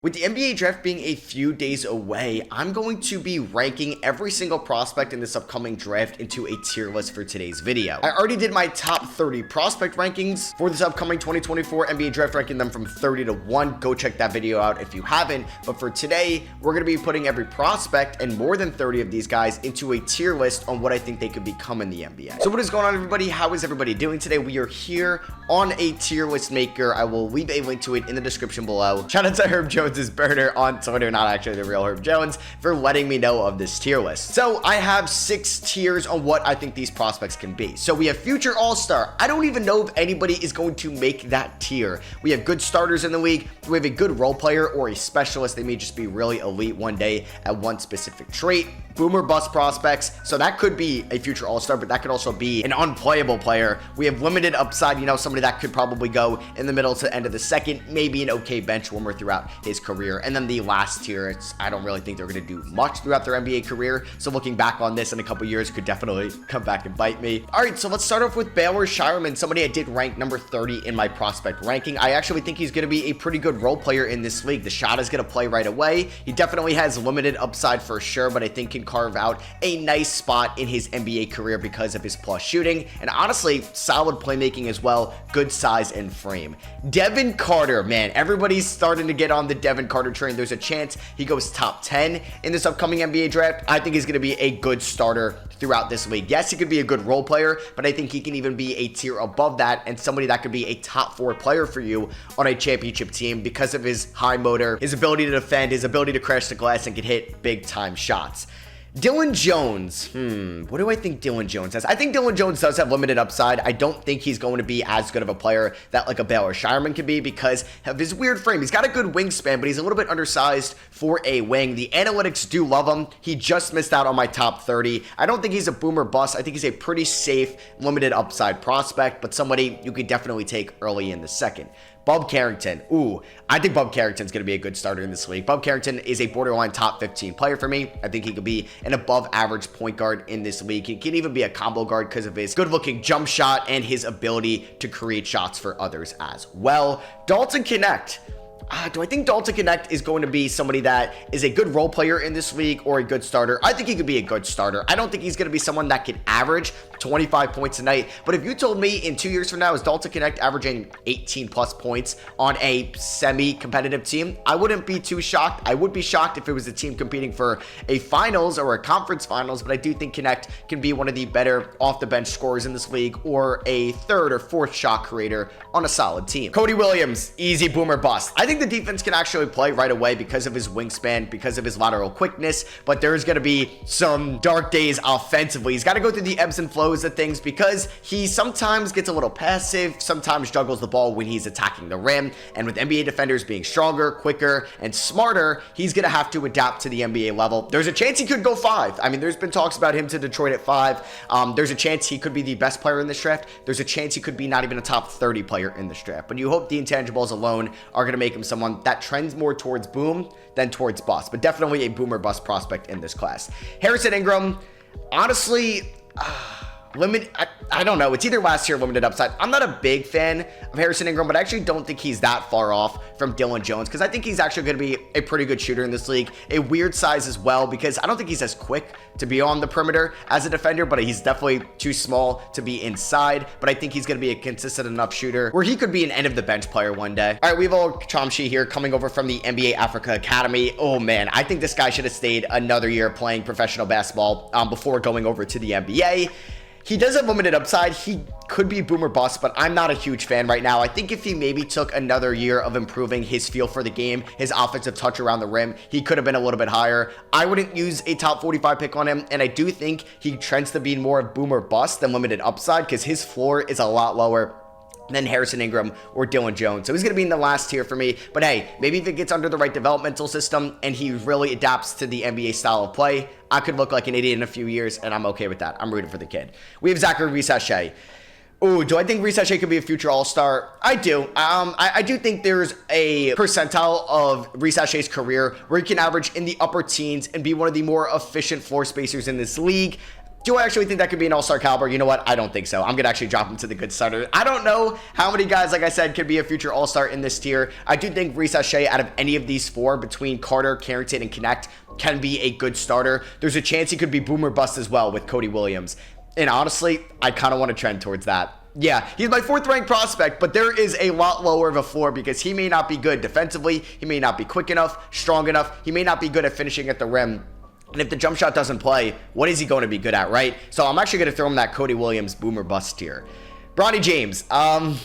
With the NBA draft being a few days away, I'm going to be ranking every single prospect in this upcoming draft into a tier list for today's video. I already did my top 30 prospect rankings for this upcoming 2024 NBA draft, ranking them from 30 to 1. Go check that video out if you haven't. But for today, we're going to be putting every prospect and more than 30 of these guys into a tier list on what I think they could become in the NBA. So what is going on, everybody? How is everybody doing today? We are here on a tier list maker. I will leave a link to it in the description below. Shout out to Herb Jones' burner on Twitter, not actually the real Herb Jones, for letting me know of this tier list. So I have 6 tiers on what I think these prospects can be. So we have future all-star. I don't even know if anybody is going to make that tier. We have good starters in the league. We have a good role player or a specialist. They may just be really elite one day at one specific trait. Boomer bust prospects. So that could be a future all-star, but that could also be an unplayable player. We have limited upside, somebody that could probably go in the middle to the end of the second, maybe an okay bench warmer throughout his career. And then the last tier, I don't really think they're going to do much throughout their NBA career. So looking back on this in a couple years could definitely come back and bite me. All right, so let's start off with Baylor Shireman, somebody I did rank number 30 in my prospect ranking. I actually think he's going to be a pretty good role player in this league. The shot is going to play right away. He definitely has limited upside for sure, but I think can carve out a nice spot in his NBA career because of his plus shooting and honestly solid playmaking as well, good size and frame. Devin Carter, man, everybody's starting to get on the Devin Carter train. There's a chance he goes top 10 in this upcoming NBA draft. I think he's going to be a good starter throughout this league. Yes, he could be a good role player, but I think he can even be a tier above that and somebody that could be a top 4 player for you on a championship team because of his high motor, his ability to defend, his ability to crash the glass and can hit big time shots. Dylan Jones, what do I think Dylan Jones has? I think Dylan Jones does have limited upside. I don't think he's going to be as good of a player that like a Baylor Shireman can be because of his weird frame. He's got a good wingspan, but he's a little bit undersized for a wing. The analytics do love him. He just missed out on my top 30. I don't think he's a boomer bust. I think he's a pretty safe, limited upside prospect, but somebody you could definitely take early in the second. Bob Carrington. I think Bob Carrington's going to be a good starter in this league. Bob Carrington is a borderline top 15 player for me. I think he could be an above average point guard in this league. He can even be a combo guard because of his good looking jump shot and his ability to create shots for others as well. Dalton Connect. Do I think Dalton Connect is going to be somebody that is a good role player in this league or a good starter? I think he could be a good starter. I don't think he's going to be someone that could average 25 points a night. But if you told me in 2 years from now, is Dalton Connect averaging 18 plus points on a semi-competitive team, I wouldn't be too shocked. I would be shocked if it was a team competing for a finals or a conference finals, but I do think Connect can be one of the better off-the-bench scorers in this league or a third or fourth shot creator on a solid team. Cody Williams, easy boomer bust. I think the defense can actually play right away because of his wingspan, because of his lateral quickness, but there's going to be some dark days offensively. He's got to go through the ebbs and flows of things because he sometimes gets a little passive, sometimes juggles the ball when he's attacking the rim, and with NBA defenders being stronger, quicker, and smarter, he's going to have to adapt to the NBA level. There's a chance he could go 5. I mean, there's been talks about him to Detroit at 5. There's a chance he could be the best player in this draft. There's a chance he could be not even a top 30 player in this draft, but you hope the intangibles alone are going to make him someone that trends more towards boom than towards bust, but definitely a boomer bust prospect in this class. Harrison Ingram, honestly, I don't know. It's either last year or limited upside. I'm not a big fan of Harrison Ingram, but I actually don't think he's that far off from Dylan Jones because I think he's actually going to be a pretty good shooter in this league. A weird size as well because I don't think he's as quick to be on the perimeter as a defender, but he's definitely too small to be inside. But I think he's going to be a consistent enough shooter where he could be an end of the bench player one day. All right, we have old Chomshi here coming over from the NBA Africa Academy. Oh man, I think this guy should have stayed another year playing professional basketball before going over to the NBA. He does have limited upside. He could be boomer bust, but I'm not a huge fan right now. I think if he maybe took another year of improving his feel for the game, his offensive touch around the rim, he could have been a little bit higher. I wouldn't use a top 45 pick on him, and I do think he trends to be more boomer bust than limited upside because his floor is a lot lower than Harrison Ingram or Dylan Jones. So he's going to be in the last tier for me. But hey, maybe if it gets under the right developmental system and he really adapts to the NBA style of play, I could look like an idiot in a few years, and I'm okay with that. I'm rooting for the kid. We have Zachary Risachet. Do I think Risachet could be a future all-star? I do. I do think there's a percentile of Risachet's career where he can average in the upper teens and be one of the more efficient floor spacers in this league. Do I actually think that could be an all-star caliber? You know what? I don't think so. I'm going to actually drop him to the good starter. I don't know how many guys, like I said, could be a future all-star in this tier. I do think Reese Shea, out of any of these four, between Carter, Carrington, and Connect, can be a good starter. There's a chance he could be boom or bust as well with Cody Williams. And honestly, I kind of want to trend towards that. Yeah, he's my 4th ranked prospect, but there is a lot lower of a floor because he may not be good defensively. He may not be quick enough, strong enough. He may not be good at finishing at the rim. And if the jump shot doesn't play, what is he going to be good at, right? So I'm actually going to throw him that Cody Williams boomer bust tier. Bronny James. Bronny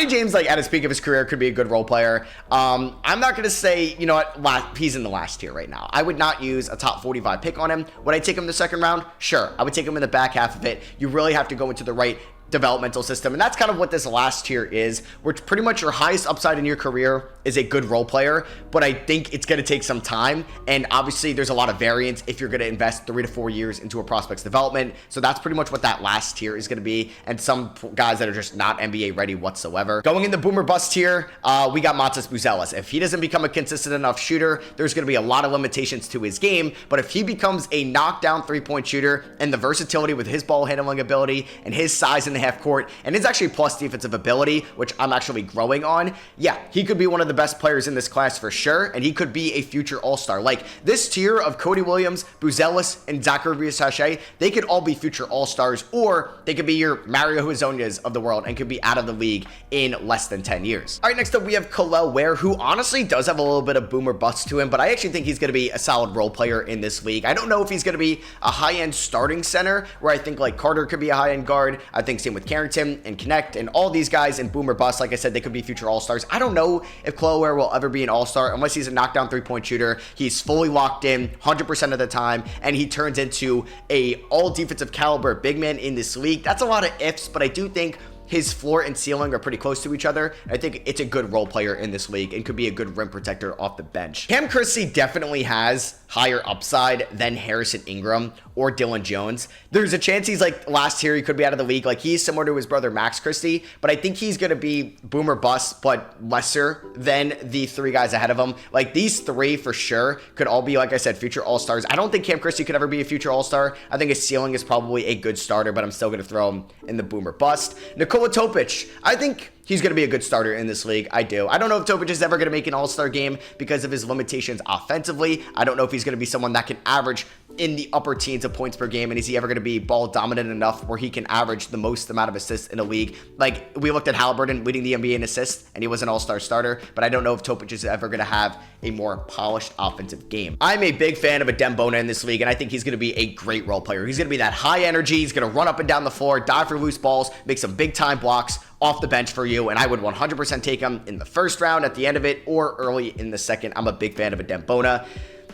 James, like, at his peak of his career, could be a good role player. I'm not going to say, you know what, he's in the last tier right now. I would not use a top 45 pick on him. Would I take him in the 2nd round? Sure. I would take him in the back half of it. You really have to go into the right developmental system, and that's kind of what this last tier is, where pretty much your highest upside in your career is a good role player, but I think it's going to take some time, and obviously there's a lot of variance if you're going to invest 3 to 4 years into a prospect's development. So that's pretty much what that last tier is going to be, and some guys that are just not NBA ready whatsoever. Going in the boomer bust tier, we got Matas Buzelis. If he doesn't become a consistent enough shooter, there's going to be a lot of limitations to his game, but if he becomes a knockdown 3-point shooter and the versatility with his ball handling ability and his size in the half court and his actually plus defensive ability, which I'm actually growing on, yeah, he could be one of the best players in this class for sure, and he could be a future all-star. Like, this tier of Cody Williams, Buzelis, and Zachary Reese-Shea, they could all be future all-stars, or they could be your Mario Hezonjas of the world and could be out of the league in less than 10 years. All right, next up we have Kel'el Ware, who honestly does have a little bit of boomer bust to him, but I actually think he's going to be a solid role player in this league. I don't know if he's going to be a high-end starting center, where I think like Carter could be a high-end guard. I think same with Carrington and Connect and all these guys in boomer bust. Like I said, they could be future all-stars. I don't know if Kel'el Ware will ever be an all-star unless he's a knockdown 3-point shooter. He's fully locked in 100% of the time, and he turns into a all-defensive caliber big man in this league. That's a lot of ifs, but I do think his floor and ceiling are pretty close to each other. I think it's a good role player in this league and could be a good rim protector off the bench. Cam Christie definitely has higher upside than Harrison Ingram or Dylan Jones. There's a chance he's like last year, he could be out of the league. Like, he's similar to his brother Max Christie, but I think he's going to be boomer bust, but lesser than the 3 guys ahead of him. Like, these 3 for sure could all be, like I said, future all-stars. I don't think Cam Christie could ever be a future all-star. I think his ceiling is probably a good starter, but I'm still going to throw him in the boomer bust. Nikola Topic, I think he's going to be a good starter in this league. I do. I don't know if Topic is ever going to make an all-star game because of his limitations offensively. I don't know if he's going to be someone that can average in the upper teens of points per game, and is he ever going to be ball dominant enough where he can average the most amount of assists in a league? Like, we looked at Halliburton leading the NBA in assists, and he was an all-star starter, but I don't know if Topic is ever going to have a more polished offensive game. I'm a big fan of Adem Bona in this league, and I think he's going to be a great role player. He's going to be that high energy. He's going to run up and down the floor, dive for loose balls, make some big-time blocks off the bench for you, and I would 100% take him in the 1st round, at the end of it, or early in the 2nd. I'm a big fan of Adem Bona.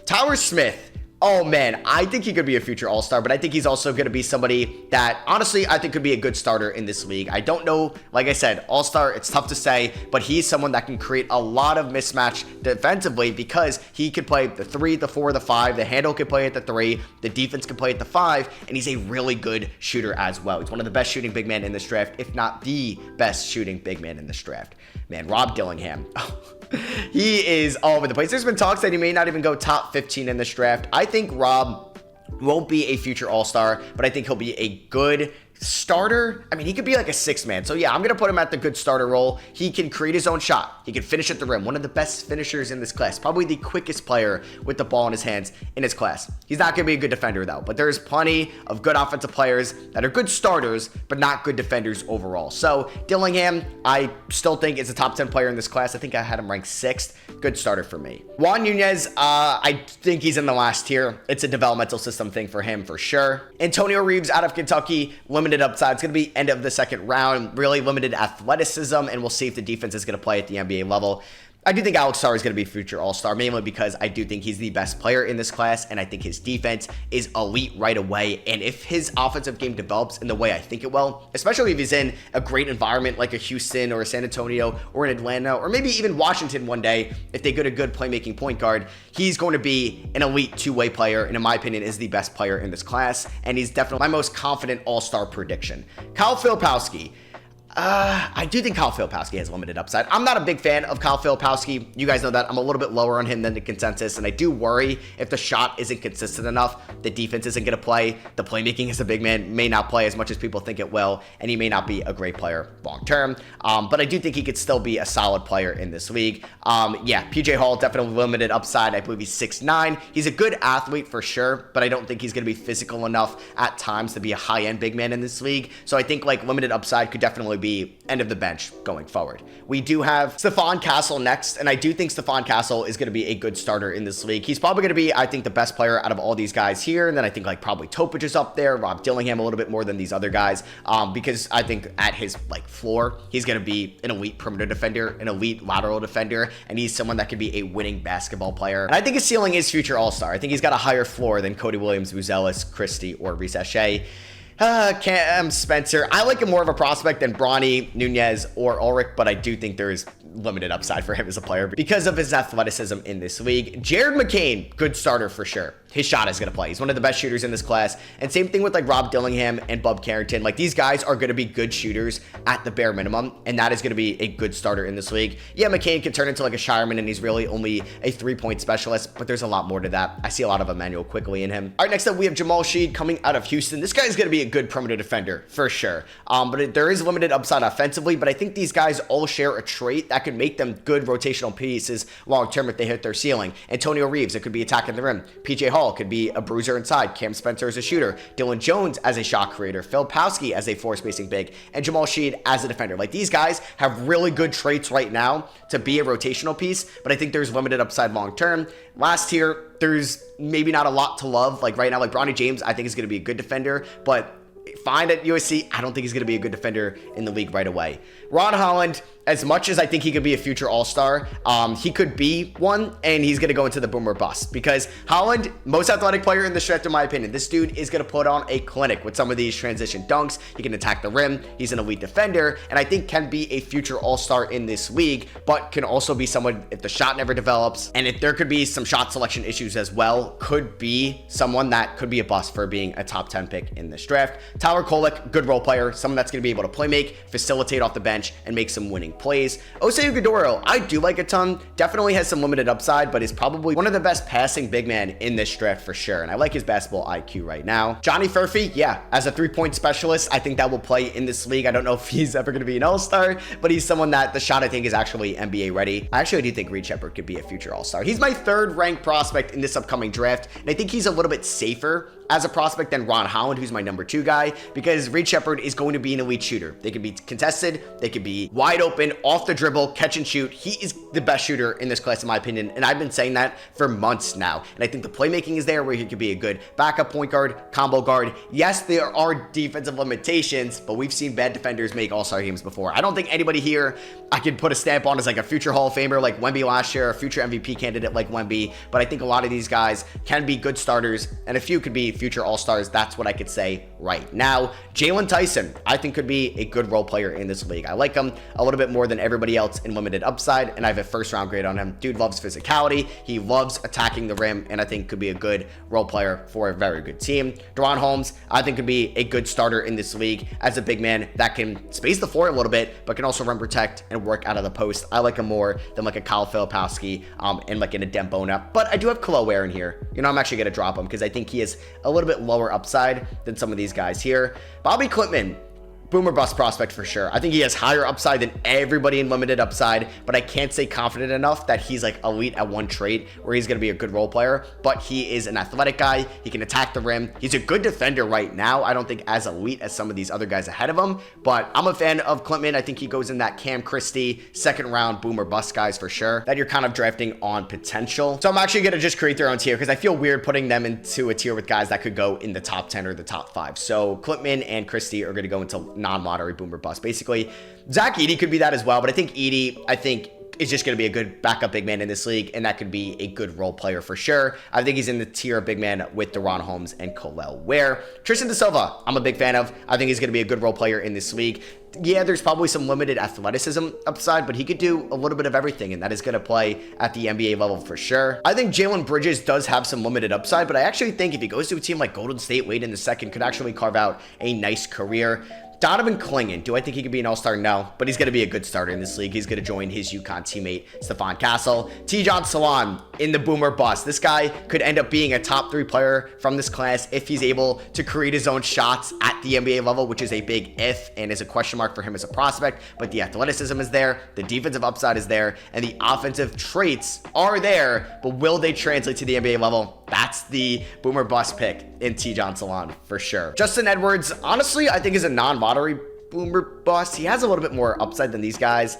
Tyler Smith. Oh man, I think he could be a future all-star, but I think he's also going to be somebody that, honestly, I think could be a good starter in this league. I don't know, like I said, all-star, it's tough to say, but he's someone that can create a lot of mismatch defensively because he could play the 3, the 4, the 5, the handle could play at the 3, the defense can play at the 5, and he's a really good shooter as well. He's one of the best shooting big men in this draft, if not the best shooting big man in this draft. Man, Rob Dillingham. He is all over the place. There's been talks that he may not even go top 15 in this draft. I think Rob won't be a future all-star, but I think he'll be a good starter. I mean, he could be like a 6th man. So yeah, I'm going to put him at the good starter role. He can create his own shot. He can finish at the rim. One of the best finishers in this class. Probably the quickest player with the ball in his hands in his class. He's not going to be a good defender though, but there's plenty of good offensive players that are good starters, but not good defenders overall. So Dillingham, I still think is a top 10 player in this class. I think I had him ranked 6th. Good starter for me. Juan Nunez, I think he's in the last tier. It's a developmental system thing for him for sure. Antonio Reeves out of Kentucky, limited upside. It's going to be end of the 2nd round, really limited athleticism, and we'll see if the defense is going to play at the NBA level. I do think Alex Sarr is going to be a future all-star, mainly because I do think he's the best player in this class, and I think his defense is elite right away. And if his offensive game develops in the way I think it will, especially if he's in a great environment like a Houston or a San Antonio or an Atlanta or maybe even Washington one day, if they get a good playmaking point guard, he's going to be an elite two-way player, and in my opinion is the best player in this class, and he's definitely my most confident all-star prediction. Kyle Filipowski. I do think Kyle Filipowski has limited upside. I'm not a big fan of Kyle Filipowski. You guys know that. I'm a little bit lower on him than the consensus, and I do worry if the shot isn't consistent enough, the defense isn't going to play, the playmaking as a big man may not play as much as people think it will, and he may not be a great player long term. But I do think he could still be a solid player in this league. Yeah, PJ Hall, definitely limited upside. I believe he's 6'9". He's a good athlete for sure, but I don't think he's going to be physical enough at times to be a high-end big man in this league. So I think like limited upside could definitely be end of the bench going forward. We do have Stephon Castle next, and I do think Stephon Castle is going to be a good starter in this league. He's probably going to be, I think, the best player out of all these guys here, and then I think like probably Topic is up there, Rob Dillingham a little bit more than these other guys, because I think at his like floor, he's going to be an elite perimeter defender, an elite lateral defender, and he's someone that could be a winning basketball player. And I think his ceiling is future all-star. I think he's got a higher floor than Cody Williams, Buzelis, Christie, or Reese Shea. Cam Spencer. I like him more of a prospect than Bronny, Nunez, or Ulrich, but I do think there is limited upside for him as a player because of his athleticism in this league. Jared McCain, good starter for sure. His shot is going to play. He's one of the best shooters in this class. And same thing with like Rob Dillingham and Bub Carrington. Like these guys are going to be good shooters at the bare minimum, and that is going to be a good starter in this league. Yeah, McCain can turn into like a Shireman, and he's really only a 3-point specialist, but there's a lot more to that. I see a lot of Emmanuel quickly in him. All right, next up we have Jamal Sheed coming out of Houston. This guy is going to be a good perimeter defender for sure. But there is limited upside offensively, but I think these guys all share a trait that could make them good rotational pieces long term if they hit their ceiling. Antonio Reeves, it could be attacking the rim. PJ Hall could be a bruiser inside. Cam Spencer as a shooter. Dylan Jones as a shot creator. Filipowski as a floor spacing big. And Jamal Sheed as a defender. Like these guys have really good traits right now to be a rotational piece, but I think there's limited upside long term. Last tier, there's maybe not a lot to love. Like right now, like Bronny James, I think is going to be a good defender, but fine at USC, I don't think he's going to be a good defender in the league right away. Ron Holland, as much as I think he could be a future all-star, he could be one, and he's going to go into the boomer bust because Holland, most athletic player in the draft, in my opinion. This dude is going to put on a clinic with some of these transition dunks. He can attack the rim. He's an elite defender, and I think can be a future all-star in this league, but can also be someone, if the shot never develops, and if there could be some shot selection issues as well, could be someone that could be a bust for being a top 10 pick in this draft. Tyler Kolek, good role player, someone that's going to be able to play make, facilitate off the bench, and make some winning plays. Osei Ugudoro, I do like a ton, definitely has some limited upside, but is probably one of the best passing big men in this draft for sure, and I like his basketball IQ right now. Johnny Furphy, yeah, as a 3-point specialist, I think that will play in this league. I don't know if he's ever going to be an all-star, but he's someone that the shot I think is actually NBA ready. I actually do think Reed Shepherd could be a future all-star. He's my 3rd ranked prospect in this upcoming draft, and I think he's a little bit safer as a prospect than Ron Holland, who's my number 2 guy, because Reed Shepherd is going to be an elite shooter. They can be contested, they can be wide open, off the dribble, catch and shoot. He is the best shooter in this class, in my opinion, and I've been saying that for months now. And I think the playmaking is there where he could be a good backup point guard, combo guard. Yes, there are defensive limitations, but we've seen bad defenders make all-star games before. I don't think anybody here I could put a stamp on as like a future Hall of Famer like Wemby last year, a future MVP candidate like Wemby, but I think a lot of these guys can be good starters, and a few could be future all-stars. That's what I could say right now. Jalen Tyson, I think could be a good role player in this league. I like him a little bit more than everybody else in limited upside, and I have a 1st round grade on him. Dude loves physicality. He loves attacking the rim, and I think could be a good role player for a very good team. Deron Holmes, I think could be a good starter in this league as a big man that can space the floor a little bit, but can also run protect and work out of the post. I like him more than like a Kyle Filipowski and like in a Dembona, but I do have Kalo Ware in here. You know, I'm actually going to drop him because I think he is a little bit lower upside than some of these guys here. Bobby Klintman, boomer bust prospect for sure. I think he has higher upside than everybody in limited upside, but I can't say confident enough that he's like elite at one trait where he's going to be a good role player, but he is an athletic guy. He can attack the rim. He's a good defender right now. I don't think as elite as some of these other guys ahead of him, but I'm a fan of Klintman. I think he goes in that Cam Christie 2nd round boomer bust guys for sure that you're kind of drafting on potential. So I'm actually going to just create their own tier because I feel weird putting them into a tier with guys that could go in the top 10 or the top 5. So Klintman and Christie are going to go into non-lottery boomer bust. Basically, Zach Edey could be that as well, but I think Edey, is just going to be a good backup big man in this league, and that could be a good role player for sure. I think he's in the tier of big man with Deron Holmes and Khalil Ware. Tristan Da Silva, I'm a big fan of. I think he's going to be a good role player in this league. Yeah, there's probably some limited athleticism upside, but he could do a little bit of everything, and that is going to play at the NBA level for sure. I think Jalen Bridges does have some limited upside, but I actually think if he goes to a team like Golden State late in the 2nd, could actually carve out a nice career. Donovan Clingan, do I think he could be an all-star? No, but he's going to be a good starter in this league. He's going to join his UConn teammate, Stephon Castle. Tijon Salon in the boomer bust. This guy could end up being a top 3 player from this class if he's able to create his own shots at the NBA level, which is a big if and is a question mark for him as a prospect. But the athleticism is there, the defensive upside is there, and the offensive traits are there, but will they translate to the NBA level? That's the boomer bust pick in Tijon Salon for sure. Justin Edwards, honestly, I think is a non-lottery boomer bust. He has a little bit more upside than these guys,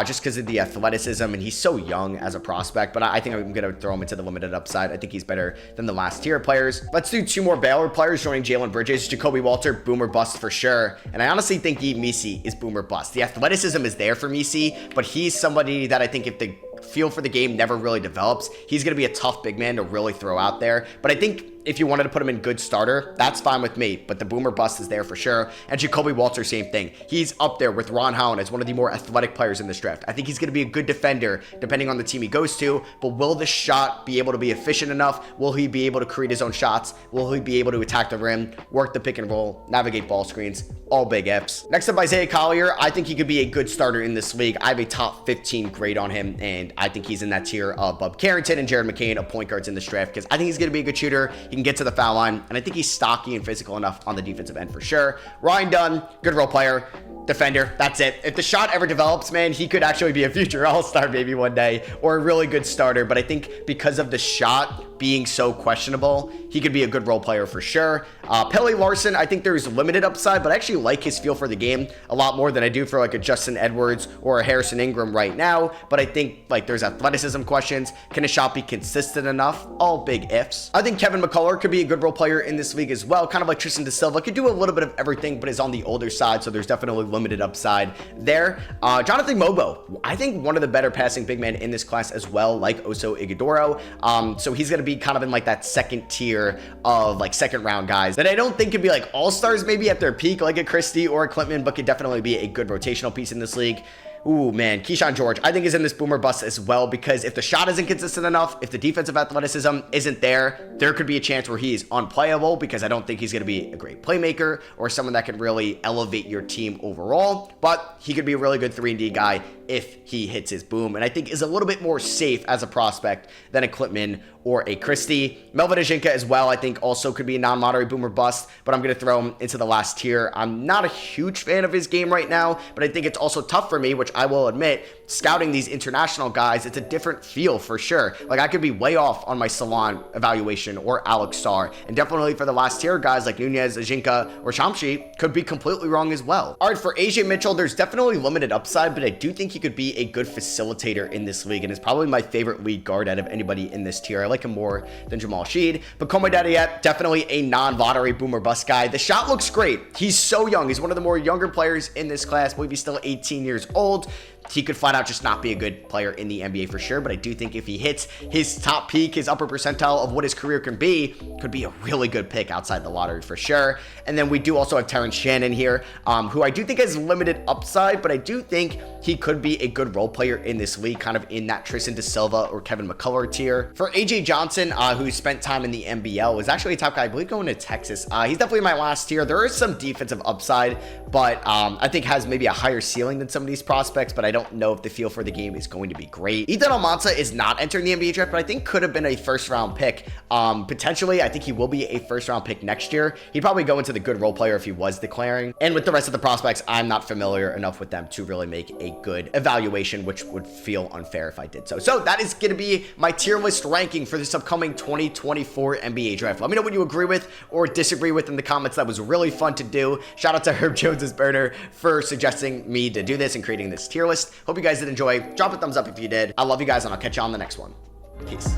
just because of the athleticism, and he's so young as a prospect, but I think I'm going to throw him into the limited upside. I think he's better than the last tier players. Let's do 2 more Baylor players joining Jalen Bridges. Jacoby Walter, boomer bust for sure, and I honestly think Yves Missi is boomer bust. The athleticism is there for Missi, but he's somebody that I think if the feel for the game never really develops, he's going to be a tough big man to really throw out there. But I think if you wanted to put him in good starter, that's fine with me, but the boomer bust is there for sure. And Jacoby Walter, same thing. He's up there with Ron Howland as one of the more athletic players in this draft. I think he's going to be a good defender depending on the team he goes to, but will the shot be able to be efficient enough? Will he be able to create his own shots? Will he be able to attack the rim, work the pick and roll, navigate ball screens? All big ifs. Next up, Isaiah Collier. I think he could be a good starter in this league. I have a top 15 grade on him, and I think he's in that tier of Bub Carrington and Jared McCain of point guards in this draft, because I think he's going to be a good shooter. He can get to the foul line, and I think he's stocky and physical enough on the defensive end for sure. Ryan Dunn, good role player, defender, that's it. If the shot ever develops, man, he could actually be a future all-star maybe one day, or a really good starter, but I think because of the shot being so questionable, he could be a good role player for sure. Pele Larson, I think there's limited upside, but I actually like his feel for the game a lot more than I do for like a Justin Edwards or a Harrison Ingram right now. But I think like there's athleticism questions. Can his shot be consistent enough? All big ifs. I think Kevin McCullough could be a good role player in this league as well. Kind of like Tristan Da Silva, could do a little bit of everything, but is on the older side, so there's definitely limited upside there. Jonathan Mobo, I think one of the better passing big men in this class as well, like Oso Ighodaro. So he's going to be kind of in like that second tier of like second round guys that I don't think could be like all-stars maybe at their peak, like a Christie or a Klintman, but could definitely be a good rotational piece in this league. Ooh, man, Keyshawn George, I think is in this boomer bust as well, because if the shot isn't consistent enough, if the defensive athleticism isn't there, there could be a chance where he's unplayable, because I don't think he's going to be a great playmaker or someone that could really elevate your team overall, but he could be a really good 3-and-D guy if he hits his boom, and I think is a little bit more safe as a prospect than a Klintman or a Christie. Melvin Ajinka as well, I think also could be a non-lottery boomer bust, but I'm going to throw him into the last tier. I'm not a huge fan of his game right now, but I think it's also tough for me, which I will admit, scouting these international guys, it's a different feel for sure. Like I could be way off on my Salon evaluation or Alex Starr, and definitely for the last tier guys like Nunez, Ajinka, or Shamshi could be completely wrong as well. All right, for AJ Mitchell, there's definitely limited upside, but I do think he could be a good facilitator in this league, and is probably my favorite lead guard out of anybody in this tier. I like him more than Jamal Sheed, but Komai Dadiet, definitely a non-lottery boomer bust guy. The shot looks great. He's so young. He's one of the more younger players in this class. I believe he's still 18 years old. He could flat out just not be a good player in the NBA for sure, but I do think if he hits his top peak, his upper percentile of what his career can be, could be a really good pick outside the lottery for sure. And then we do also have Terrence Shannon here, who I do think has limited upside, but I do think he could be a good role player in this league, kind of in that Tristan Da Silva or Kevin McCullough tier. For AJ Johnson, who spent time in the NBL, was actually a top guy, I believe, going to Texas. He's definitely my last tier. There is some defensive upside, but I think has maybe a higher ceiling than some of these prospects, but I don't know if the feel for the game is going to be great. Ethan Almanza is not entering the NBA draft, but I think could have been a first round pick. Potentially, I think he will be a first round pick next year. He'd probably go into the good role player if he was declaring. And with the rest of the prospects, I'm not familiar enough with them to really make a good evaluation, which would feel unfair if I did so. So that is going to be my tier list ranking for this upcoming 2024 NBA draft. Let me know what you agree with or disagree with in the comments. That was really fun to do. Shout out to Herb Jones's burner for suggesting me to do this and creating this tier list. Hope you guys did enjoy. Drop a thumbs up if you did. I love you guys, and I'll catch you on the next one. Peace.